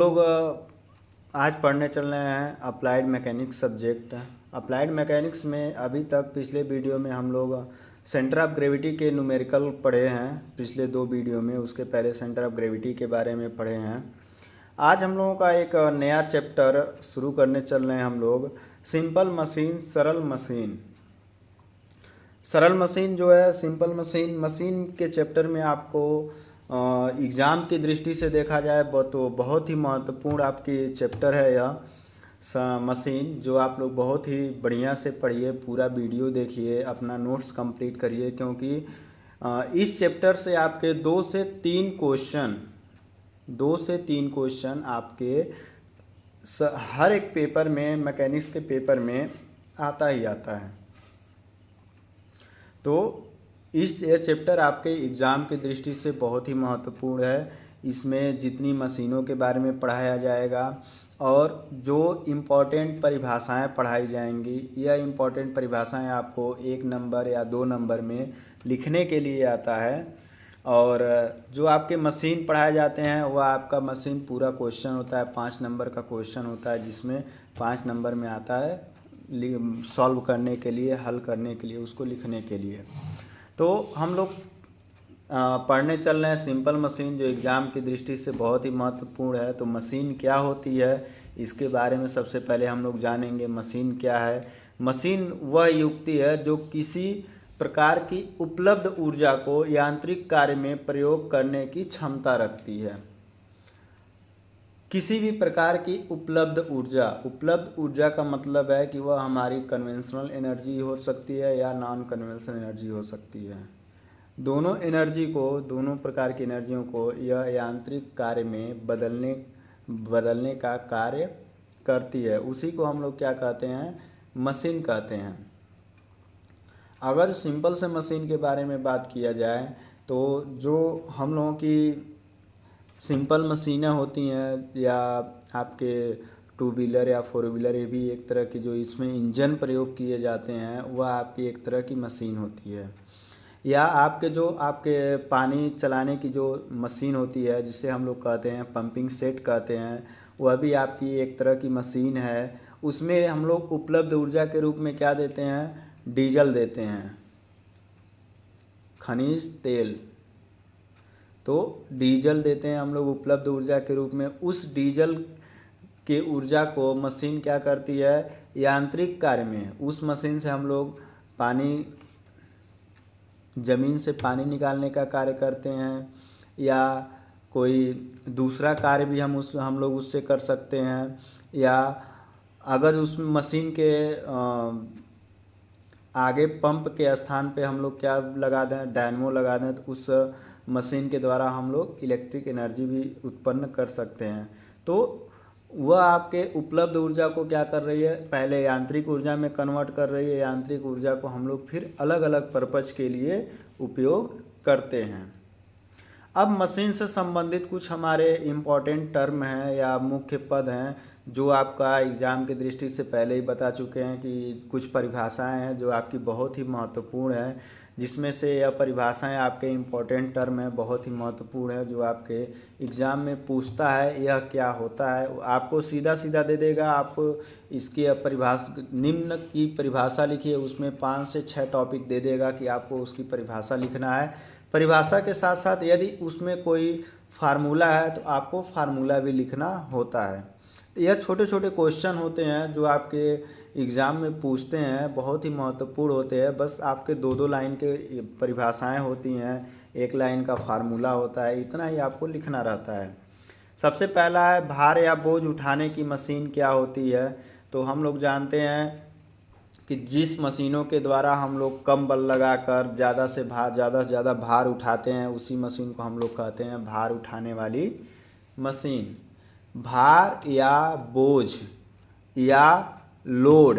लोग आज पढ़ने चल रहे हैं applied mechanics subject. Applied mechanics में अभी तक पिछले वीडियो में हम लोग सेंटर ऑफ ग्रेविटी के न्यूमेरिकल पढ़े हैं। पिछले 2 वीडियो में उसके पहले सेंटर ऑफ ग्रेविटी के बारे में पढ़े हैं। आज हम लोगों का एक नया चैप्टर शुरू करने चल रहे हैं हम लोग, सिंपल मशीन सरल मशीन। सरल मशीन जो है, सिंपल मशीन के चैप्टर में आपको एग्ज़ाम की दृष्टि से देखा जाए तो बहुत ही महत्वपूर्ण आपकी चैप्टर है यह मशीन, जो आप लोग बहुत ही बढ़िया से पढ़िए, पूरा वीडियो देखिए, अपना नोट्स कंप्लीट करिए, क्योंकि इस चैप्टर से आपके 2 से 3 क्वेश्चन आपके हर एक पेपर में, मैकेनिक्स के पेपर में आता ही आता है। तो ये चैप्टर आपके एग्ज़ाम की दृष्टि से बहुत ही महत्वपूर्ण है। इसमें जितनी मशीनों के बारे में पढ़ाया जाएगा और जो इम्पोर्टेंट परिभाषाएं पढ़ाई जाएंगी, यह इम्पोर्टेंट परिभाषाएं आपको 1 नंबर या 2 नंबर में लिखने के लिए आता है। और जो आपके मशीन पढ़ाए जाते हैं वह आपका मशीन पूरा क्वेश्चन होता है, 5 नंबर का क्वेश्चन होता है, जिसमें 5 नंबर में आता है सॉल्व करने के लिए, हल करने के लिए, उसको लिखने के लिए। तो हम लोग पढ़ने चल रहे हैं सिंपल मशीन, जो एग्ज़ाम की दृष्टि से बहुत ही महत्वपूर्ण है। तो मशीन क्या होती है, इसके बारे में सबसे पहले हम लोग जानेंगे। मशीन क्या है? मशीन वह युक्ति है जो किसी प्रकार की उपलब्ध ऊर्जा को यांत्रिक कार्य में प्रयोग करने की क्षमता रखती है। किसी भी प्रकार की उपलब्ध ऊर्जा का मतलब है कि वह हमारी कन्वेंशनल एनर्जी हो सकती है या नॉन कन्वेंशनल एनर्जी हो सकती है। दोनों प्रकार की एनर्जियों को यह यांत्रिक कार्य में बदलने का कार्य करती है। उसी को हम लोग क्या कहते हैं? मशीन कहते हैं। अगर सिंपल से मशीन के बारे में बात किया जाए तो जो हम लोगों की सिंपल मशीनें होती हैं, या आपके 2 व्हीलर या 4 व्हीलर, ये भी एक तरह की जो इसमें इंजन प्रयोग किए जाते हैं, वह आपकी एक तरह की मशीन होती है। या आपके पानी चलाने की जो मशीन होती है, जिसे हम लोग कहते हैं पंपिंग सेट कहते हैं, वह भी आपकी एक तरह की मशीन है। उसमें हम लोग उपलब्ध ऊर्जा के रूप में क्या देते हैं? डीजल देते हैं, खनिज तेल। तो डीजल देते हैं हम लोग उपलब्ध ऊर्जा के रूप में। उस डीजल के ऊर्जा को मशीन क्या करती है? यांत्रिक कार्य में उस मशीन से हम लोग ज़मीन से पानी निकालने का कार्य करते हैं, या कोई दूसरा कार्य भी हम लोग उससे कर सकते हैं। या अगर उस मशीन के आगे पंप के स्थान पे हम लोग क्या लगा दें? डायनमो लगा दें, तो उस मशीन के द्वारा हम लोग इलेक्ट्रिक एनर्जी भी उत्पन्न कर सकते हैं। तो वह आपके उपलब्ध ऊर्जा को क्या कर रही है? पहले यांत्रिक ऊर्जा में कन्वर्ट कर रही है। यांत्रिक ऊर्जा को हम लोग फिर अलग अलग पर्पज के लिए उपयोग करते हैं। अब मशीन से संबंधित कुछ हमारे इम्पोर्टेंट टर्म हैं या मुख्य पद हैं, जो आपका एग्ज़ाम की दृष्टि से पहले ही बता चुके हैं कि कुछ परिभाषाएं हैं जो आपकी बहुत ही महत्वपूर्ण है, जिसमें से यह परिभाषाएं आपके इम्पोर्टेंट टर्म हैं, बहुत ही महत्वपूर्ण है, जो आपके एग्ज़ाम में पूछता है यह क्या होता है। आपको सीधा सीधा दे देगा, आप इसकी निम्न की परिभाषा लिखिए, उसमें 5 से 6 टॉपिक दे देगा कि आपको उसकी परिभाषा लिखना है। परिभाषा के साथ साथ यदि उसमें कोई फार्मूला है तो आपको फार्मूला भी लिखना होता है। तो यह छोटे छोटे क्वेश्चन होते हैं जो आपके एग्ज़ाम में पूछते हैं, बहुत ही महत्वपूर्ण होते हैं। बस आपके 2-2 लाइन के परिभाषाएं होती हैं, 1 लाइन का फार्मूला होता है, इतना ही आपको लिखना रहता है। सबसे पहला है भार या बोझ उठाने की मशीन क्या होती है। तो हम लोग जानते हैं कि जिस मशीनों के द्वारा हम लोग कम बल लगाकर ज़्यादा से ज़्यादा भार उठाते हैं, उसी मशीन को हम लोग कहते हैं भार उठाने वाली मशीन। भार या बोझ या लोड,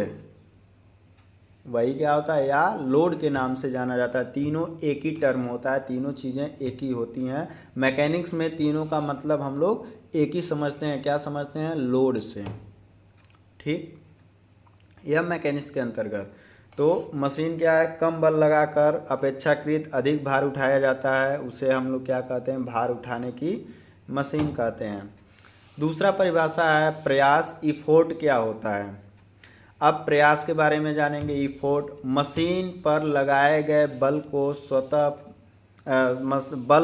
वही क्या होता है? या लोड के नाम से जाना जाता है। तीनों एक ही टर्म होता है, तीनों चीज़ें एक ही होती हैं। मैकेनिक्स में तीनों का मतलब हम लोग एक ही समझते हैं। क्या समझते हैं? लोड से। ठीक, यह मैकेनिक्स के अंतर्गत। तो मशीन क्या है? कम बल लगाकर अपेक्षाकृत अधिक भार उठाया जाता है, उसे हम लोग क्या कहते हैं? भार उठाने की मशीन कहते हैं। दूसरा परिभाषा है प्रयास, इफोर्ट क्या होता है। अब प्रयास के बारे में जानेंगे। इफोर्ट, मशीन पर लगाए गए बल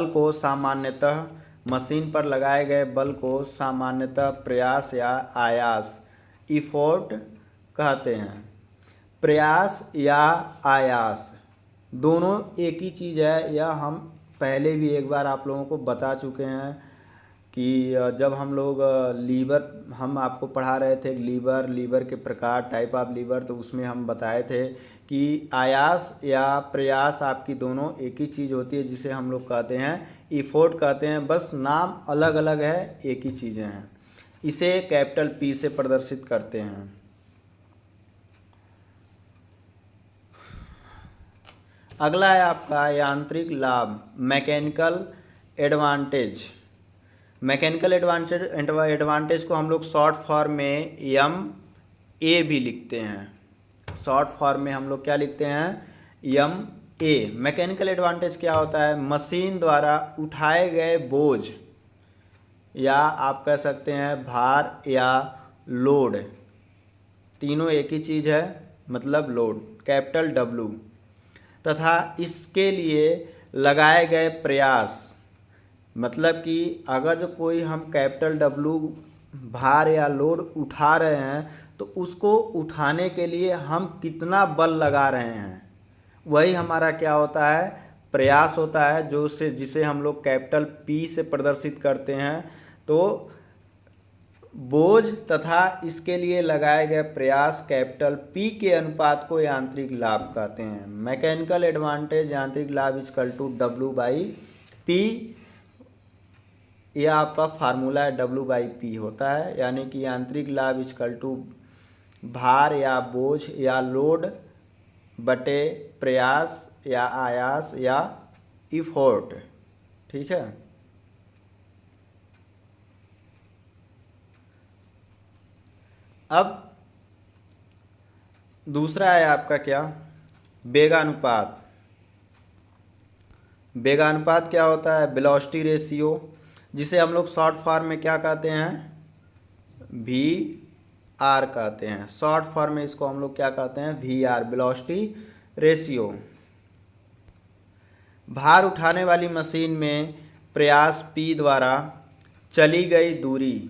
को सामान्यतः मशीन पर लगाए गए बल को सामान्यतः प्रयास या आयास, इफोर्ट कहते हैं। प्रयास या आयास दोनों एक ही चीज़ है। यह हम पहले भी एक बार आप लोगों को बता चुके हैं कि जब हम लोग हम आपको पढ़ा रहे थे लीवर के प्रकार, टाइप ऑफ लीवर, तो उसमें हम बताए थे कि आयास या प्रयास आपकी दोनों एक ही चीज़ होती है, जिसे हम लोग कहते हैं इफोर्ट कहते हैं। बस नाम अलग अलग है, एक ही चीज़ें हैं। इसे कैपिटल P से प्रदर्शित करते हैं। अगला है आपका यांत्रिक लाभ, मैकेनिकल एडवांटेज। मैकेनिकल एडवांटेज को हम लोग शॉर्ट फॉर्म में MA भी लिखते हैं। शॉर्ट फॉर्म में हम लोग क्या लिखते हैं, MA। मैकेनिकल एडवांटेज क्या होता है, मशीन द्वारा उठाए गए बोझ या आप कह सकते हैं भार या लोड, तीनों एक ही चीज़ है, मतलब लोड, कैपिटल W, तथा इसके लिए लगाए गए प्रयास। मतलब कि अगर जो कोई हम कैपिटल W भार या लोड उठा रहे हैं तो उसको उठाने के लिए हम कितना बल लगा रहे हैं, वही हमारा क्या होता है, प्रयास होता है, जिसे हम लोग कैपिटल P से प्रदर्शित करते हैं। तो बोझ तथा इसके लिए लगाए गए प्रयास कैपिटल P के अनुपात को यांत्रिक लाभ कहते हैं। मैकेनिकल एडवांटेज यांत्रिक लाभ इक्वल टू W/P। यह आपका फार्मूला है, W/P होता है, यानी कि यांत्रिक लाभ इक्वल टू भार या बोझ या लोड बटे प्रयास या आयास या इफोर्ट। ठीक है। अब दूसरा है आपका क्या, वेगानुपात। वेगानुपात क्या होता है, वेलोसिटी रेशियो, जिसे हम लोग शॉर्ट फॉर्म में क्या कहते हैं, VR कहते हैं। शॉर्ट फॉर्म में इसको हम लोग क्या कहते हैं, VR, वेलोसिटी रेशियो। भार उठाने वाली मशीन में प्रयास P द्वारा चली गई दूरी,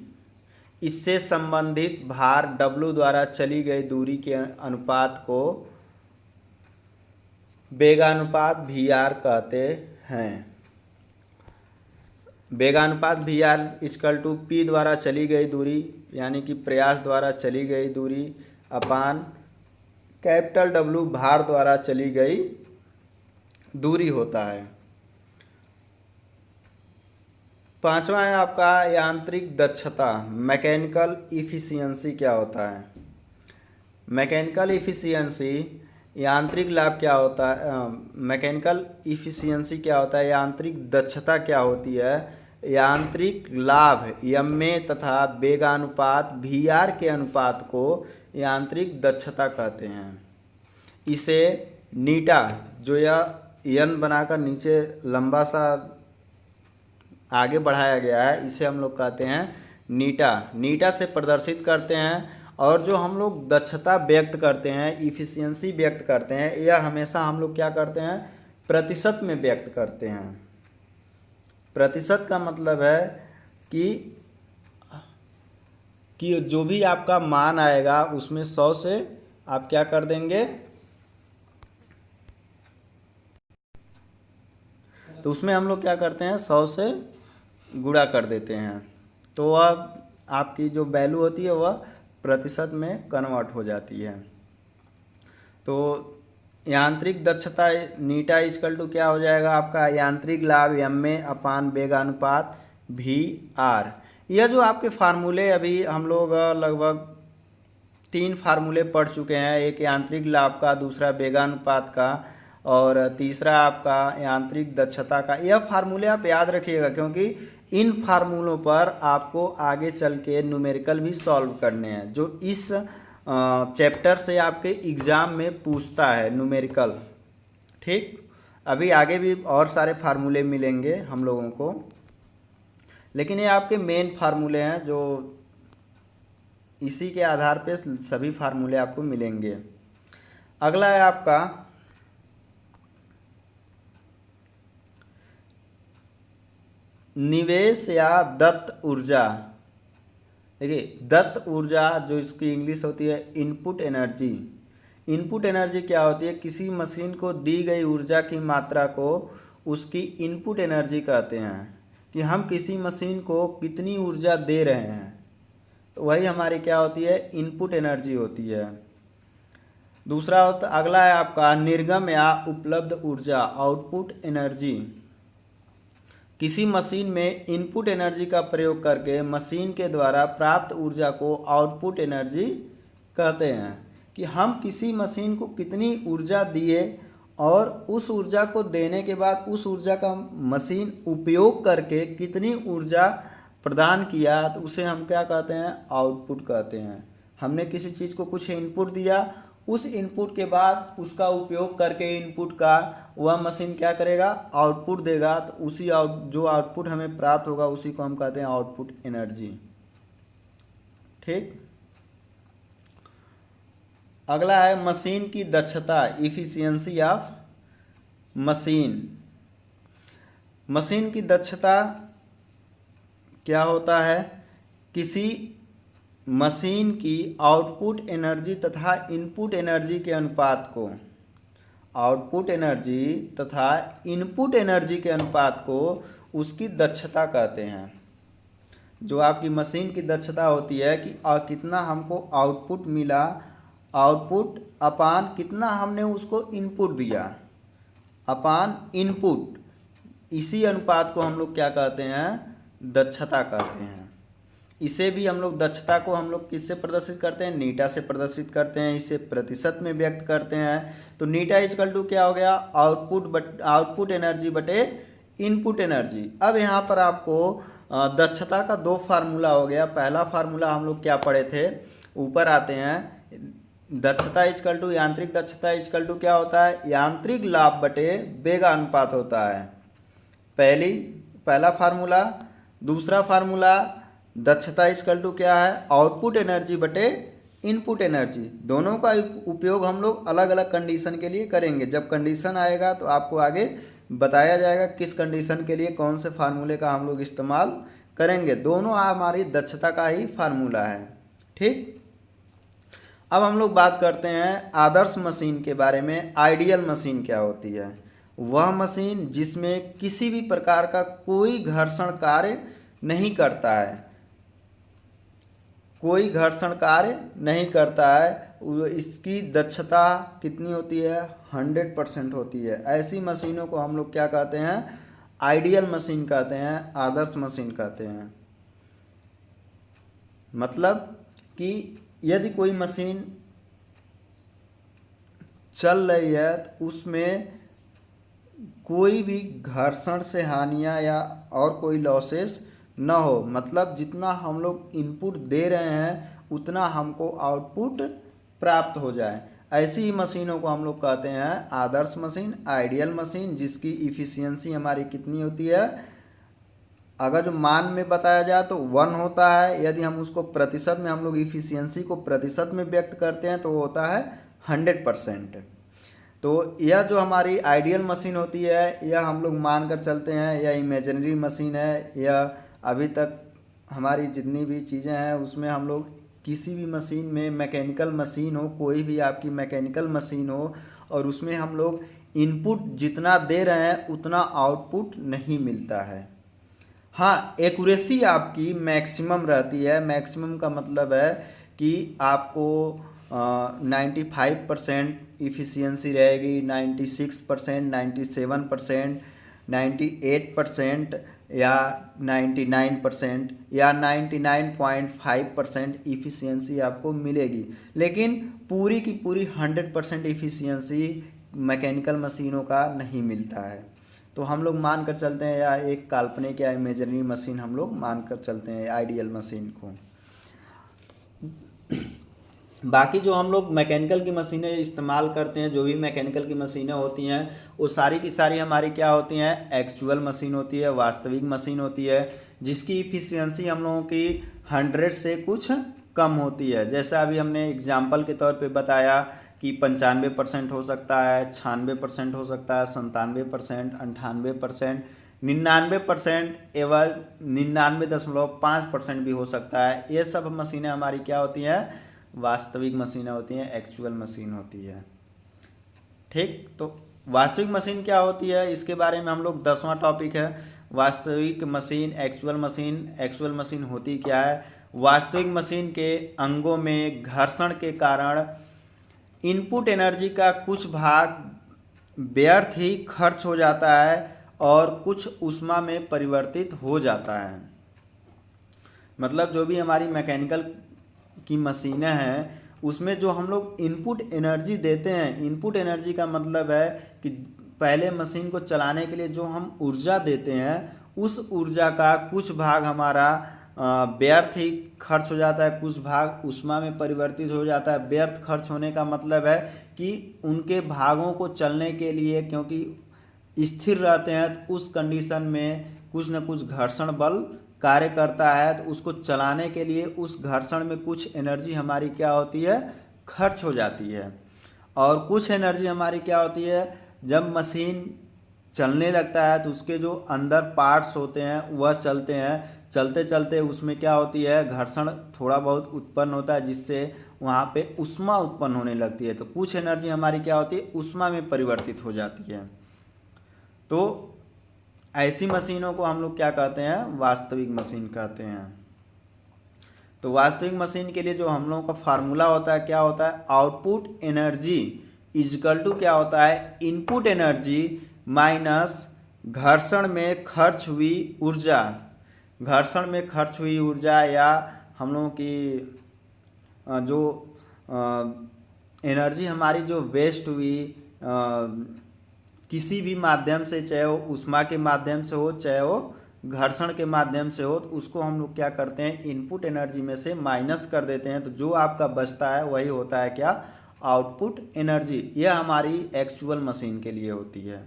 इससे संबंधित भार W द्वारा चली गई दूरी के अनुपात को वेगानुपात VR कहते हैं। वेगानुपात VR इक्वल टू P द्वारा चली गई दूरी, यानी कि प्रयास द्वारा चली गई दूरी अपान कैपिटल W भार द्वारा चली गई दूरी होता है। पांचवा है आपका यांत्रिक दक्षता, मैकेनिकल इफिशियंसी क्या होता है। मैकेनिकल इफिशियंसी यांत्रिक लाभ क्या होता है, मैकेनिकल इफिशियंसी क्या होता है, यांत्रिक दक्षता क्या होती है। यांत्रिक लाभ MA तथा वेगानुपात VR के अनुपात को यांत्रिक दक्षता कहते हैं। इसे नीटा, जो यह N बनाकर नीचे लंबा सा आगे बढ़ाया गया है, इसे हम लोग कहते हैं नीटा। नीटा से प्रदर्शित करते हैं। और जो हम लोग दक्षता व्यक्त करते हैं, इफिशियंसी व्यक्त करते हैं, यह हमेशा हम लोग क्या करते हैं, प्रतिशत में व्यक्त करते हैं। प्रतिशत का मतलब है कि जो भी आपका मान आएगा उसमें 100 से आप क्या कर देंगे, तो उसमें हम लोग क्या करते हैं, 100 से गुणा कर देते हैं। तो अब आपकी जो वैल्यू होती है वह प्रतिशत में कन्वर्ट हो जाती है। तो यांत्रिक दक्षता नीटा इक्वल टू क्या हो जाएगा आपका, यांत्रिक लाभ MA अपान वेगानुपात VR। यह जो आपके फार्मूले अभी हम लोग लगभग 3 फार्मूले पढ़ चुके हैं, एक यांत्रिक लाभ का, दूसरा वेगानुपात का और तीसरा आपका यांत्रिक दक्षता का। यह फार्मूले आप याद रखिएगा, क्योंकि इन फार्मूलों पर आपको आगे चल के न्यूमेरिकल भी सॉल्व करने हैं, जो इस चैप्टर से आपके एग्ज़ाम में पूछता है न्यूमेरिकल। ठीक, अभी आगे भी और सारे फार्मूले मिलेंगे हम लोगों को, लेकिन ये आपके मेन फार्मूले हैं, जो इसी के आधार पे सभी फार्मूले आपको मिलेंगे। अगला है आपका निवेश या दत्त ऊर्जा। देखिए, दत्त ऊर्जा जो इसकी इंग्लिश होती है इनपुट एनर्जी। इनपुट एनर्जी क्या होती है? किसी मशीन को दी गई ऊर्जा की मात्रा को उसकी इनपुट एनर्जी कहते हैं, कि हम किसी मशीन को कितनी ऊर्जा दे रहे हैं, तो वही हमारी क्या होती है? इनपुट एनर्जी होती है। दूसरा होता, अगला है आपका निर्गम या उपलब्ध ऊर्जा, आउटपुट एनर्जी। किसी मशीन में इनपुट एनर्जी का प्रयोग करके मशीन के द्वारा प्राप्त ऊर्जा को आउटपुट एनर्जी कहते हैं, कि हम किसी मशीन को कितनी ऊर्जा दिए और उस ऊर्जा को देने के बाद उस ऊर्जा का मशीन उपयोग करके कितनी ऊर्जा प्रदान किया, तो उसे हम क्या कहते हैं? आउटपुट कहते हैं। हमने किसी चीज़ को कुछ इनपुट दिया, उस इनपुट के बाद उसका उपयोग करके इनपुट का वह मशीन क्या करेगा? आउटपुट देगा। तो उसी जो आउटपुट हमें प्राप्त होगा उसी को हम कहते हैं आउटपुट एनर्जी। ठीक। अगला है मशीन की दक्षता, इफिशियंसी ऑफ मशीन। मशीन की दक्षता क्या होता है? किसी मशीन की आउटपुट एनर्जी तथा इनपुट एनर्जी के अनुपात को, आउटपुट एनर्जी तथा इनपुट एनर्जी के अनुपात को उसकी दक्षता कहते हैं। जो आपकी मशीन की दक्षता होती है कि कितना हमको आउटपुट मिला, आउटपुट अपान कितना हमने उसको इनपुट दिया, अपान इनपुट, इसी अनुपात को हम लोग क्या कहते हैं? दक्षता कहते हैं। इसे भी हम लोग दक्षता को हम लोग किससे प्रदर्शित करते हैं? नीटा से प्रदर्शित करते हैं। इसे प्रतिशत में व्यक्त करते हैं। तो नीटा इक्वल टू क्या हो गया? आउटपुट एनर्जी बटे इनपुट एनर्जी। अब यहाँ पर आपको दक्षता का दो फार्मूला हो गया। पहला फार्मूला हम लोग क्या पढ़े थे? ऊपर आते हैं, दक्षता इक्वल टू यांत्रिक दक्षता इक्वल टू क्या होता है? यांत्रिक लाभ बटे वेगानुपात होता है। पहला फार्मूला। दूसरा फार्मूला दक्षता इक्वल टू क्या है? आउटपुट एनर्जी बटे इनपुट एनर्जी। दोनों का उपयोग हम लोग अलग अलग कंडीशन के लिए करेंगे। जब कंडीशन आएगा तो आपको आगे बताया जाएगा किस कंडीशन के लिए कौन से फार्मूले का हम लोग इस्तेमाल करेंगे। दोनों हमारी दक्षता का ही फार्मूला है। ठीक। अब हम लोग बात करते हैं आदर्श मशीन के बारे में। आइडियल मशीन क्या होती है? वह मशीन जिसमें किसी भी प्रकार का कोई घर्षण कार्य नहीं करता है, कोई घर्षण कार्य नहीं करता है। इसकी दक्षता कितनी होती है? 100% होती है। ऐसी मशीनों को हम लोग क्या कहते हैं? आइडियल मशीन कहते हैं, आदर्श मशीन कहते हैं। मतलब कि यदि कोई मशीन चल रही है तो उसमें कोई भी घर्षण से हानियाँ या और कोई लॉसेस न हो, मतलब जितना हम लोग इनपुट दे रहे हैं उतना हमको आउटपुट प्राप्त हो जाए। ऐसी ही मशीनों को हम लोग कहते हैं आदर्श मशीन, आइडियल मशीन, जिसकी इफिशियंसी हमारी कितनी होती है? अगर जो मान में बताया जाए तो 1 होता है। यदि हम उसको प्रतिशत में, हम लोग इफिशियंसी को प्रतिशत में व्यक्त करते हैं तो वो होता है 100%। तो यह जो हमारी आइडियल मशीन होती है, यह हम लोग मान कर चलते हैं यह इमेजिनरी मशीन है। यह अभी तक हमारी जितनी भी चीज़ें हैं उसमें हम लोग किसी भी मशीन में, मैकेनिकल मशीन हो, कोई भी आपकी मैकेनिकल मशीन हो, और उसमें हम लोग इनपुट जितना दे रहे हैं उतना आउटपुट नहीं मिलता है। हाँ, एक्यूरेसी आपकी मैक्सिमम रहती है। मैक्सिमम का मतलब है कि आपको 95% इफिशियंसी रहेगी, 96%, 97%, 98% या 99% या 99.5% इफिशियंसी आपको मिलेगी। लेकिन पूरी की पूरी 100% इफिशियंसी मैकेनिकल मशीनों का नहीं मिलता है। तो हम लोग मान कर चलते हैं, या एक काल्पनिक या इमेजिनरी मशीन हम लोग मान कर चलते हैं आइडियल मशीन को। बाकी जो हम लोग मैकेनिकल की मशीनें इस्तेमाल करते हैं, जो भी मैकेनिकल की मशीनें होती हैं वो सारी की सारी हमारी क्या होती हैं, एक्चुअल मशीन होती है, वास्तविक मशीन होती है, जिसकी इफ़िशियंसी हम लोगों की 100 से कुछ कम होती है। जैसा अभी हमने एग्जाम्पल के तौर पे बताया कि 95% हो सकता है, 96% हो सकता है, 97%, 98%, 99% एवं 99.5% भी हो सकता है। ये सब मशीनें हमारी क्या होती हैं, वास्तविक मशीनें होती हैं, एक्चुअल मशीन होती है। ठीक, तो वास्तविक मशीन क्या होती है इसके बारे में हम लोग 10वां टॉपिक है वास्तविक machine, actual machine. Actual machine होती क्या है? वास्तविक मशीन के अंगों में घर्षण के कारण इनपुट एनर्जी का कुछ भाग व्यर्थ ही खर्च हो जाता है और कुछ ऊष्मा में परिवर्तित हो जाता है। मतलब जो भी हमारी मैकेनिकल की मशीनें हैं उसमें जो हम लोग इनपुट एनर्जी देते हैं, इनपुट एनर्जी का मतलब है कि पहले मशीन को चलाने के लिए जो हम ऊर्जा देते हैं उस ऊर्जा का कुछ भाग हमारा व्यर्थ ही खर्च हो जाता है, कुछ भाग ऊष्मा में परिवर्तित हो जाता है। व्यर्थ खर्च होने का मतलब है कि उनके भागों को चलने के लिए, क्योंकि स्थिर रहते हैं तो उस कंडीशन में कुछ न कुछ घर्षण बल कार्य करता है, तो उसको चलाने के लिए उस घर्षण में कुछ एनर्जी हमारी क्या होती है, खर्च हो जाती है। और कुछ एनर्जी हमारी क्या होती है, जब मशीन चलने लगता है तो उसके जो अंदर पार्ट्स होते हैं वह चलते हैं, चलते चलते उसमें क्या होती है, घर्षण थोड़ा बहुत उत्पन्न होता है जिससे वहाँ पे ऊष्मा उत्पन्न होने लगती है। तो कुछ एनर्जी हमारी क्या होती है, ऊष्मा में परिवर्तित हो जाती है। तो ऐसी मशीनों को हम लोग क्या कहते हैं, वास्तविक मशीन कहते हैं। तो वास्तविक मशीन के लिए जो हम लोगों का फार्मूला होता है क्या होता है, आउटपुट एनर्जी इजकल टू क्या होता है, इनपुट एनर्जी माइनस घर्षण में खर्च हुई ऊर्जा। घर्षण में खर्च हुई ऊर्जा या हम लोगों की जो एनर्जी हमारी जो वेस्ट हुई किसी भी माध्यम से, चाहे वो ऊष्मा के माध्यम से हो चाहे वो घर्षण के माध्यम से हो, तो उसको हम लोग क्या करते हैं, इनपुट एनर्जी में से माइनस कर देते हैं। तो जो आपका बचता है वही होता है क्या, आउटपुट एनर्जी। यह हमारी एक्चुअल मशीन के लिए होती है।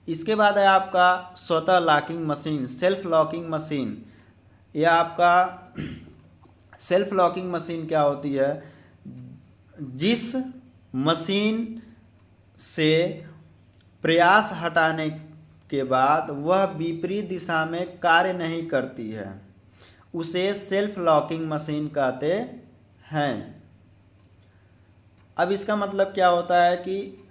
इसके बाद है आपका स्वतः locking machine, self locking machine. यह आपका सेल्फ लॉकिंग मशीन क्या होती है, जिस मशीन से प्रयास हटाने के बाद वह विपरीत दिशा में कार्य नहीं करती है, उसे सेल्फ लॉकिंग मशीन कहते हैं। अब इसका मतलब क्या होता है कि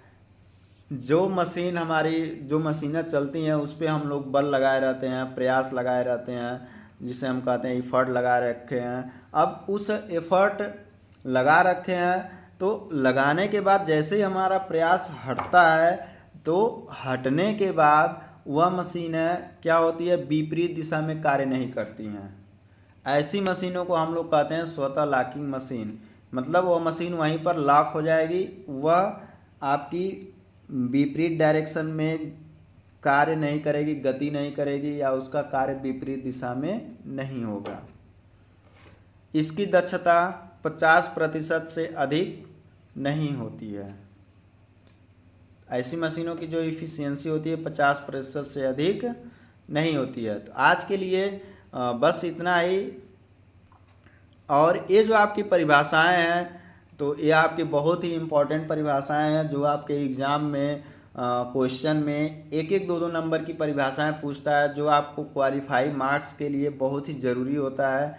जो मशीन हमारी, जो मशीनें चलती हैं उस पर हम लोग बल लगाए रहते हैं, प्रयास लगाए रहते हैं, जिसे हम कहते हैं एफर्ट लगा रखे हैं। अब उस एफर्ट लगा रखे हैं तो लगाने के बाद जैसे ही हमारा प्रयास हटता है तो हटने के बाद वह मशीनें क्या होती है, विपरीत दिशा में कार्य नहीं करती हैं। ऐसी मशीनों को हम लोग कहते हैं स्वतः लॉकिंग मशीन। मतलब वह मशीन वहीं पर लॉक हो जाएगी, वह आपकी विपरीत डायरेक्शन में कार्य नहीं करेगी, गति नहीं करेगी, या उसका कार्य विपरीत दिशा में नहीं होगा। इसकी दक्षता 50% से अधिक नहीं होती है। ऐसी मशीनों की जो इफ़िशियंसी होती है 50% से अधिक नहीं होती है। तो आज के लिए बस इतना ही। और ये जो आपकी परिभाषाएं हैं तो ये आपकी बहुत ही इम्पोर्टेंट परिभाषाएं हैं, जो आपके एग्ज़ाम में क्वेश्चन में 1-1, 2-2 नंबर की परिभाषाएं पूछता है, जो आपको क्वालिफाई मार्क्स के लिए बहुत ही ज़रूरी होता है।